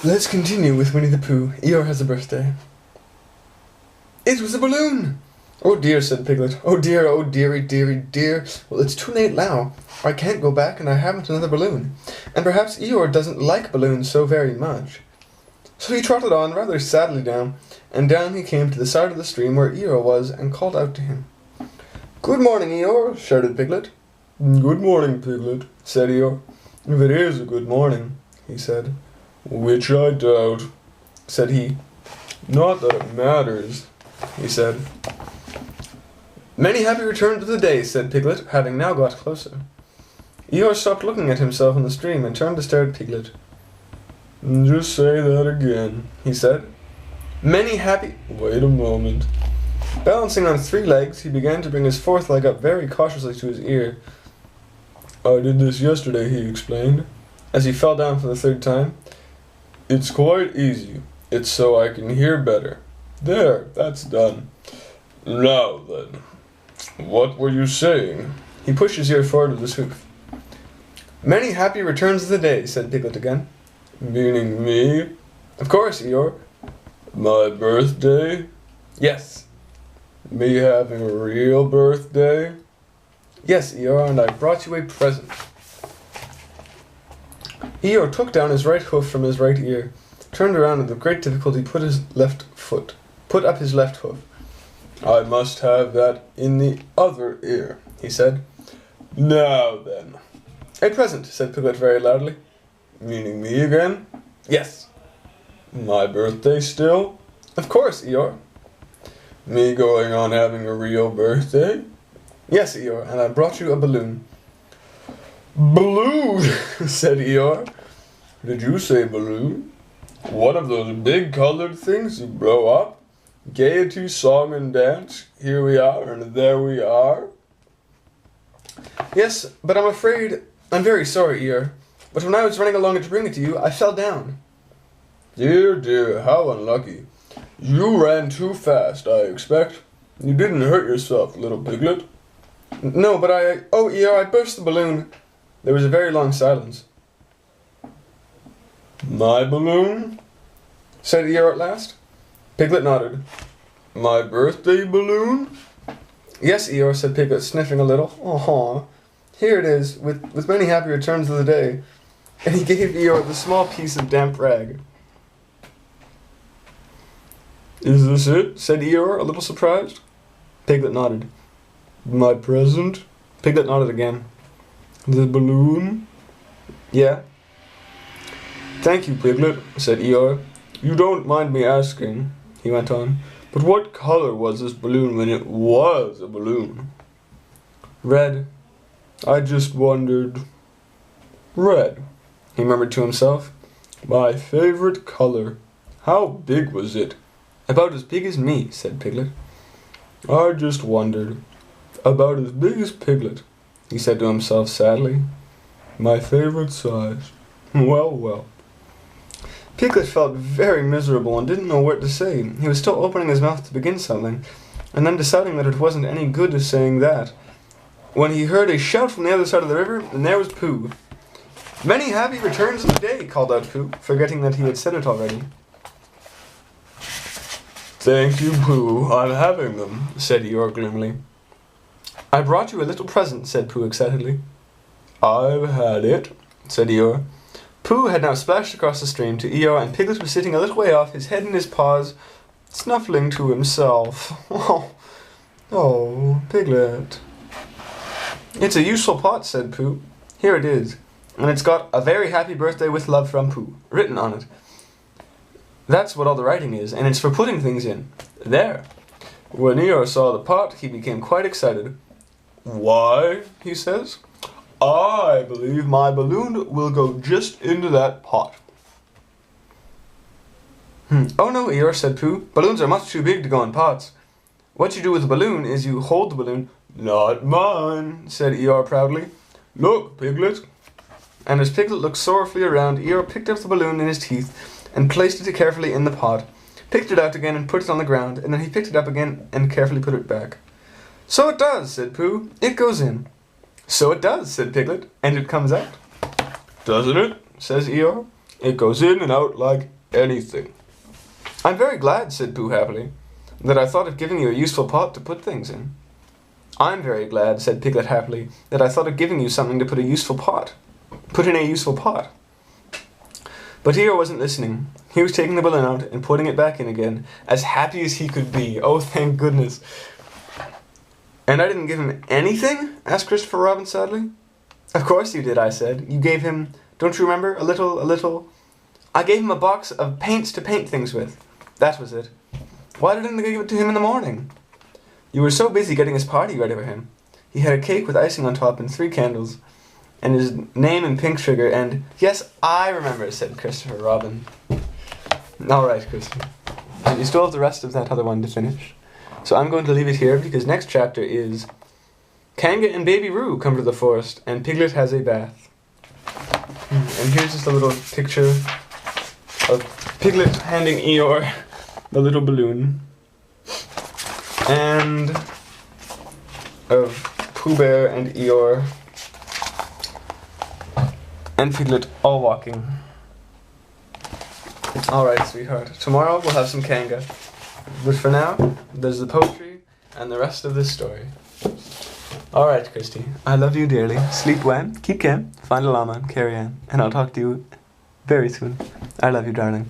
Let's continue with Winnie the Pooh. Eeyore has a birthday. It was a balloon! Oh dear, said Piglet. Oh dearie, dearie, dear. Well, it's too late now. I can't go back and I haven't another balloon. And perhaps Eeyore doesn't like balloons so very much. So he trotted on rather sadly down, and down he came to the side of the stream where Eeyore was and called out to him. Good morning, Eeyore, shouted Piglet. Good morning, Piglet, said Eeyore. If it is a good morning, he said. Which I doubt, said he. Not that it matters, he said. Many happy returns of the day, said Piglet, having now got closer. Eeyore stopped looking at himself in the stream and turned to stare at Piglet. Just say that again, he said. Many happy... Wait a moment. Balancing on 3 legs, he began to bring his 4th leg up very cautiously to his ear. I did this yesterday, he explained, as he fell down for the 3rd time. It's quite easy. It's so I can hear better. There, that's done. Now then, what were you saying? He pushed his ear forward with his hoof. Many happy returns of the day, said Piglet again. Meaning me? Of course, Eeyore. My birthday? Yes. Me having a real birthday? Yes, Eeyore, and I brought you a present. Eeyore took down his right hoof from his right ear, turned around and with great difficulty put up his left hoof. I must have that in the other ear, he said. Now then. A present, said Piglet very loudly. Meaning me again? Yes. My birthday still? Of course, Eeyore. Me going on having a real birthday? Yes, Eeyore, and I brought you a balloon. Balloon, said Eeyore. Did you say balloon? One of those big colored things you blow up? Gaiety, song and dance, here we are and there we are. Yes, but I'm very sorry, Eeyore. But when I was running along to bring it to you, I fell down. Dear, dear, how unlucky. You ran too fast, I expect. You didn't hurt yourself, little piglet. No, but Oh, Eeyore, I burst the balloon. There was a very long silence. My balloon? Said Eeyore at last. Piglet nodded. My birthday balloon? Yes, Eeyore, said Piglet, sniffing a little. Aw, here it is, with many happy returns of the day. And he gave Eeyore the small piece of damp rag. Is this it? Said Eeyore, a little surprised. Piglet nodded. My present? Piglet nodded again. The balloon? Yeah. Thank you, Piglet, said Eeyore. You don't mind me asking, he went on, but what color was this balloon when it was a balloon? Red. I just wondered. Red, he murmured to himself. My favorite color. How big was it? About as big as me, said Piglet. I just wondered. About as big as Piglet, he said to himself sadly. My favorite size. Well, well. Piglet felt very miserable and didn't know what to say. He was still opening his mouth to begin something, and then deciding that it wasn't any good saying that, when he heard a shout from the other side of the river, and there was Pooh. Many happy returns of the day, called out Pooh, forgetting that he had said it already. Thank you, Pooh, I'm having them, said Eeyore gloomily. I brought you a little present, said Pooh excitedly. I've had it, said Eeyore. Pooh had now splashed across the stream to Eeyore, and Piglet was sitting a little way off, his head in his paws, snuffling to himself. Oh, Piglet. It's a useful pot, said Pooh. Here it is, and it's got a very happy birthday with love from Pooh written on it. That's what all the writing is, and it's for putting things in. There. When Eeyore saw the pot, he became quite excited. Why, he says, I believe my balloon will go just into that pot. Oh no, Eeyore, said Pooh. Balloons are much too big to go in pots. What you do with a balloon is you hold the balloon. Not mine, said Eeyore proudly. Look, Piglet. And as Piglet looked sorrowfully around, Eeyore picked up the balloon in his teeth and placed it carefully in the pot, picked it out again and put it on the ground, and then he picked it up again and carefully put it back. So it does, said Pooh. It goes in. So it does, said Piglet, and it comes out. Doesn't it? Says Eeyore. It goes in and out like anything. I'm very glad, said Pooh happily, that I thought of giving you a useful pot to put things in. I'm very glad, said Piglet happily, that I thought of giving you something to put in a useful pot. But Eeyore wasn't listening. He was taking the balloon out and putting it back in again, as happy as he could be. Oh, thank goodness. And I didn't give him anything? Asked Christopher Robin sadly. Of course you did, I said. You gave him, don't you remember, a little... I gave him a box of paints to paint things with. That was it. Why didn't I give it to him in the morning? You were so busy getting his party ready for him. He had a cake with icing on top and 3 candles, and his name in pink sugar, and... Yes, I remember, said Christopher Robin. All right, Christopher. And you still have the rest of that other one to finish. So I'm going to leave it here, because next chapter is... Kanga and Baby Roo come to the forest, and Piglet has a bath. And here's just a little picture of Piglet handing Eeyore the little balloon. And of Pooh Bear and Eeyore and Piglet all walking. Alright, sweetheart. Tomorrow we'll have some Kanga. But for now, there's the poetry and the rest of this story. Alright, Christy. I love you dearly. Sleep well, keep calm, find a llama, and carry on. And I'll talk to you very soon. I love you, darling.